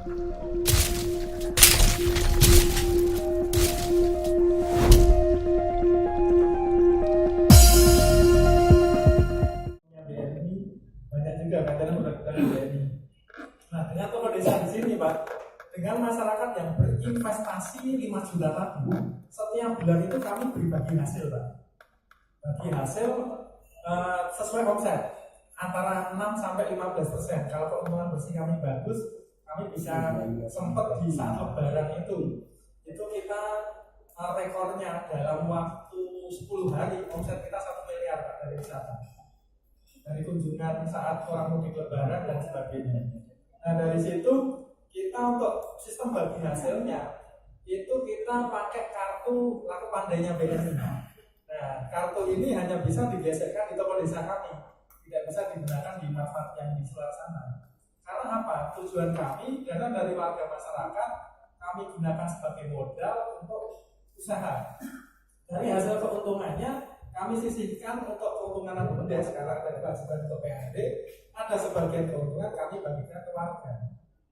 Banyak juga kadang berkenan BNI. Nah, dengan toko desa di sini, Pak, dengan masyarakat yang berinvestasi 5 juta tadi, setiap bulan itu kami bagi hasil, Pak. Bagi hasil sesuai omset antara 6 sampai 15%. Kalau keuntungan bersih kami bagus, kami bisa sempat di saat lebaran itu kita rekornya dalam waktu 10 hari omset kita 1 miliar, Pak, dari wisata, dari kunjungan saat orang mudik lebaran dan sebagainya. Nah, dari situ kita untuk sistem bagi hasilnya itu kita pakai kartu laku pandainya BNI. Nah, kartu ini hanya bisa digeserkan di toko desa kami, tidak bisa digunakan di market yang di sebelah sana. Karena apa? Tujuan kami dana dari warga masyarakat kami gunakan sebagai modal untuk usaha. Dari hasil keuntungannya kami sisihkan untuk keuntungan BUMDes, sekarang ada kewajiban untuk PAD, ada sebagian keuntungan kami bagikan ke warga.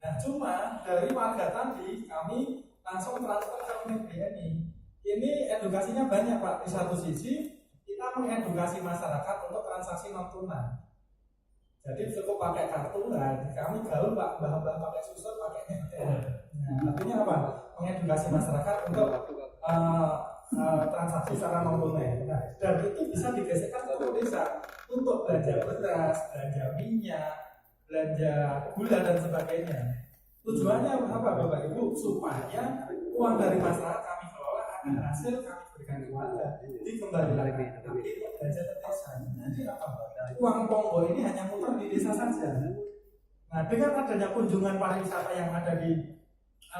Nah, cuma dari warga tadi kami langsung transfer ke unit BNI. Ini edukasinya banyak, Pak. Di satu sisi kita mengedukasi masyarakat untuk transaksi non tunai. Jadi cukup pakai kartu, nah kami gaul, Pak, bah pakai susun, pakai NTL. Nah, artinya apa? Mengedukasi masyarakat untuk transaksi secara non tunai. Nah, dan itu bisa digeserkan ke desa untuk belanja beras, belanja minyak, belanja gula dan sebagainya. Tujuannya apa, Bapak Ibu? Supaya uang dari masyarakat kami kelola, akan hasil kami berikan ke warga, jadi kembali lagi ini belanja ke desa. Nanti apa? Uang Ponggo ini hanya muter di desa saja. Nah, dengan adanya kunjungan pariwisata yang ada di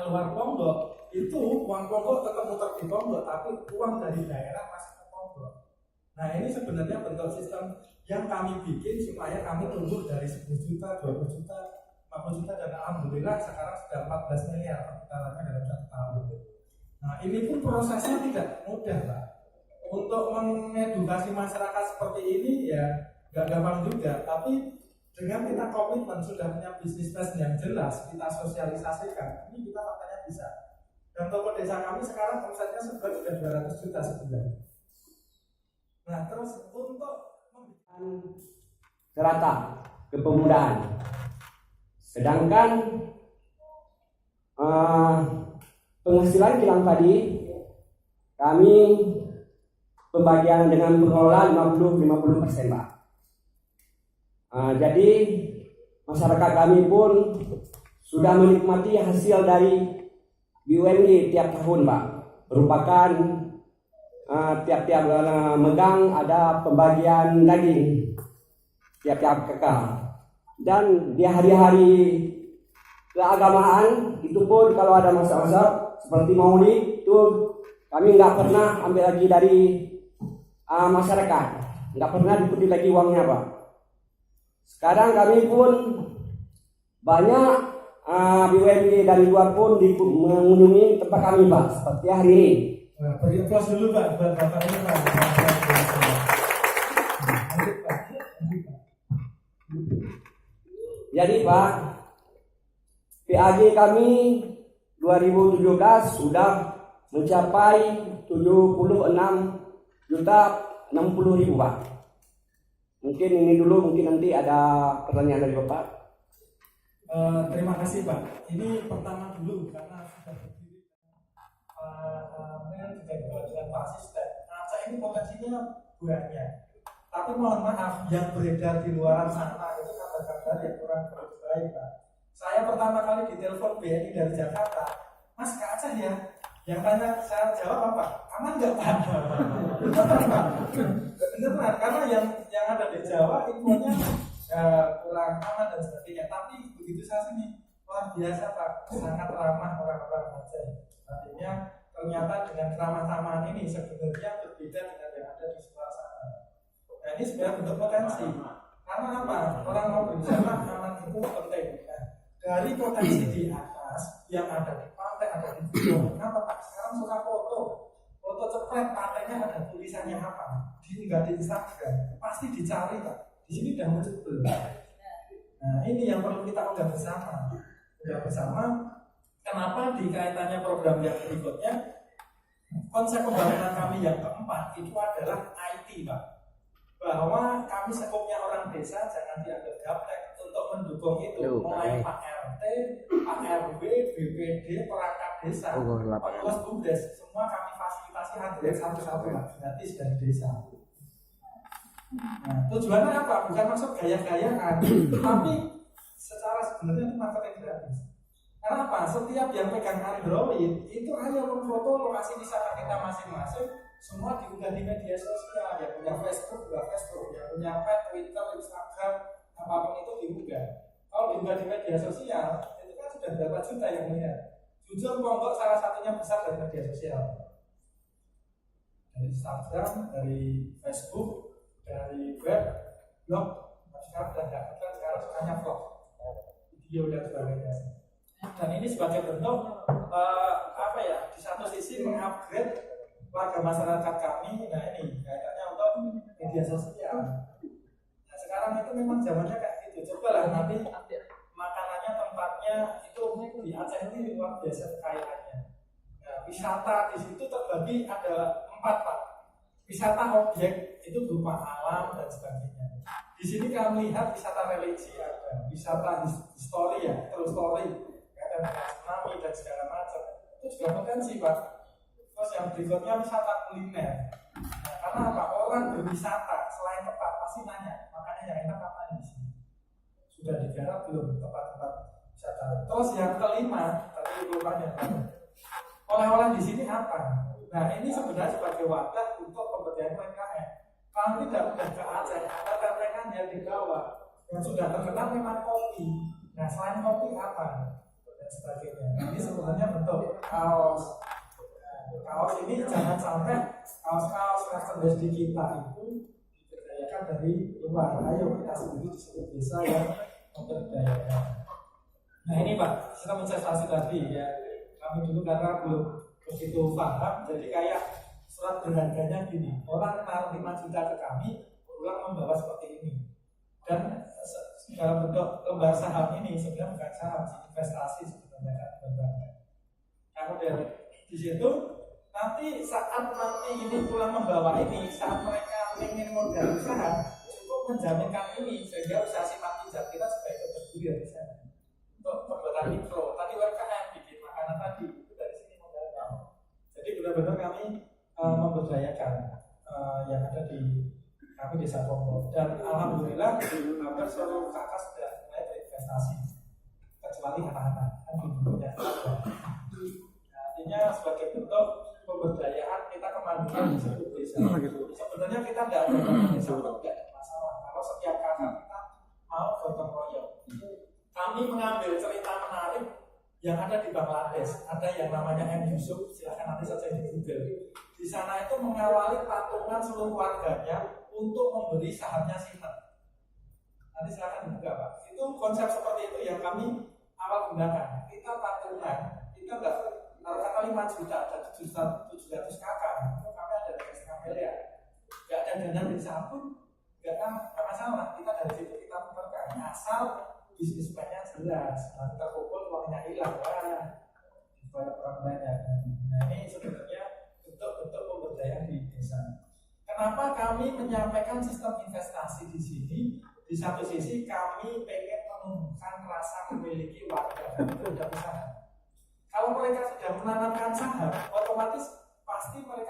luar Ponggo, itu uang Ponggo tetap muter di Ponggo, tapi uang dari daerah masih ke Ponggo. Nah, ini sebenarnya bentuk sistem yang kami bikin supaya kami tumbuh dari 10 juta, 20 juta, 50 juta, dan alhamdulillah sekarang sudah 14 miliar perputarannya dalam 1 tahun. Nah, ini pun prosesnya tidak mudah, Pak. Untuk mengedukasi masyarakat seperti ini ya gak gampang juga, tapi dengan kita komitmen sudah punya bisnis plan yang jelas, kita sosialisasikan, ini kita faktanya bisa. Dan toko desa kami sekarang omsetnya sudah 200 juta sebulan. Nah, terus untuk serata kepemudaan. Sedangkan penghasilan kilang tadi kami pembagian dengan pengelola 50-50%, Pak. Jadi masyarakat kami pun sudah menikmati hasil dari BUMD tiap tahun, Pak. Merupakan tiap-tiap megang ada pembagian daging tiap-tiap kakak. Dan di hari-hari keagamaan itu pun kalau ada masa-masa seperti Maulid itu kami nggak pernah ambil lagi dari masyarakat, nggak pernah diikuti lagi uangnya, Pak. Sekarang kami pun banyak BUMD dari luar pun mengunjungi tempat kami, Pak, seperti hari ini. Nah, beri aplaus dulu, Pak, buat Bapak ini, Pak. Jadi, Pak, PAG kami 2017 sudah mencapai 76.060.000, Pak. Mungkin ini dulu, mungkin nanti ada pertanyaan dari Bapak. Terima kasih, Pak. Ini pertama dulu karena sudah berdiri dengan Pak Asisten. Nah, saya ini potensinya banyak. Tapi mohon maaf, yang beredar di luar sana itu kabar-kabar yang kurang baik, Pak. Saya pertama kali ditelepon BNI dari Jakarta, Mas, Kak Aceh ya? Yang tanya, saya jawab apa? Aman nggak, Pak? Benar, Pak. Benar, karena yang ada di Jawa infonya kurang aman dan sebagainya. Tapi begitu saya sini, luar biasa, Pak. Sangat ramah orang-orang Aceh. Artinya ternyata dengan keramah-tamahan ini sebenarnya berbeda dengan yang ada di sebelah sana. Nah, ini sebenarnya bentuk potensi. Karena apa? Orang mau berbicara aman itu penting. Nah, dari potensi di atas yang ada di pantai, ada di gunung. Kenapa, Pak? Sekarang suka foto cepet, pantainya ada tulisannya apa? Diunggah di Instagram, pasti dicari, Pak. Di sini udah muncul belum? Nah, ini yang perlu kita unggah bersama. kerja bersama. Kenapa di kaitannya program yang berikutnya, konsep pembangunan kami yang keempat itu adalah IT, Pak. Bahwa kami sekupnya orang desa jangan dianggap gaptek untuk mendukung itu, mulai Pak RT, Pak RW, BPD, perangkat desa, pengurus BUMDes, semua kami fasilitasi hadir satu-satu gratis dari desa. Nah, tujuannya apa? Bukan maksud gaya-gayaan, tapi secara sebenarnya itu marketing gratis. Karena apa? Setiap yang pegang Android itu hanya memfoto lokasi wisata kita masing-masing, semua diunggah di media sosial. Yang punya Facebook, yang punya Pet, Twitter, Instagram, apapun itu diunggah. Kalau diunggah di media sosial, itu kan sudah berapa juta yang melihat. Jujur, Ponggok salah satunya besar dari media sosial, dari Instagram, dari Facebook, dari web, blog. Sekarang sudah nggak, sekarang hanya vlog, video dan sebagainya. Dan ini sebagai bentuk di satu sisi mengupgrade warga masyarakat kami. Nah ini kaitannya untuk media sosial. Nah sekarang itu memang zamannya kayak gitu. Cobalah nanti makanannya, tempatnya itu di Aceh ini luar biasa kekayaannya. Nah, wisata di situ terbagi ada 4, Pak. Wisata objek itu berupa alam dan sebagainya. Di sini kami lihat wisata religi ada, wisata histori ya, terus story. Tsunami dan segala macam itu juga potensi, Pak. Terus yang berikutnya wisata kuliner. Nah, karena apa? Orang berwisata selain tempat pasti nanya, makanya yang enak apa di sini? Sudah digarap belum tempat-tempat wisata? Terus yang kelima, tadi lupanya, oleh-oleh di sini apa? Nah ini sebenarnya sebagai wadah untuk pemberdayaan UMKM. Kalau tidak udah ke Aceh, ada tempengan yang di bawah yang sudah terkenal memang kopi. Nah selain kopi apa? Sebagainya. Ini sebenarnya bentuk kaos. Kaos ini jangan sampai kaos-kaos merchandise di kita itu diberdayakan dari luar. Ayo kita sendiri disebut desa yang memberdayakan. Nah ini Pak, kita mencetak tadi ya. Kami dulu karena belum begitu paham, jadi kayak surat berharganya gini. Orang naruh 5 juta ke kami, pulang membawa seperti ini. Dan dalam bentuk lembar saham ini sebenarnya bukan saham, investasi sebenarnya kan. Kemudian di situ nanti saat ini pulang membawa ini, saat mereka ingin modal usaha cukup menjaminkan ini sehingga usaha simpan pinjam kita sebagai tergulir di sana untuk pembuatan mikro. Tadi UMKM bikin makanan tadi itu dari sini modalnya. Jadi benar-benar kami memberdayakan yang ada di kami desa Ponggok, dan alhamdulillah hampir seluruh kakak sudah mulai berinvestasi kecuali anak-anak kan belum punya. Artinya sebagai bentuk pemberdayaan kita kemandirian di seluruh desa. Sebenarnya kita tidak ada desa tidak ada masalah kalau setiap kakak kita mau gotong royong. Kami mengambil cerita menarik yang ada di Bangladesh. Ada yang namanya M. Yusuf, silahkan nanti saja di Google. Di sana itu mengawali patungan seluruh warganya untuk memberi sahamnya Sinten. Nanti silakan dibuka, Pak. Itu konsep seperti itu yang kami awal gunakan. Kita patungan, kita nggak kata 5 juta, ada 700 kakak. Itu kami ada 2,5 miliar. Nggak ada dana dari sabun, nggak masalah. Kita dari situ kita putarkan. Asal bisnis plannya jelas. Nanti terkumpul uangnya hilang, banyak orang banyak. Nah ini sebenarnya bentuk-bentuk pemberdayaan di desa. Kenapa kami menyampaikan sistem investasi di sini? Di satu sisi kami pengen menumbuhkan rasa memiliki warga dan udah usaha. Kalau mereka sudah menanamkan saham, otomatis pasti mereka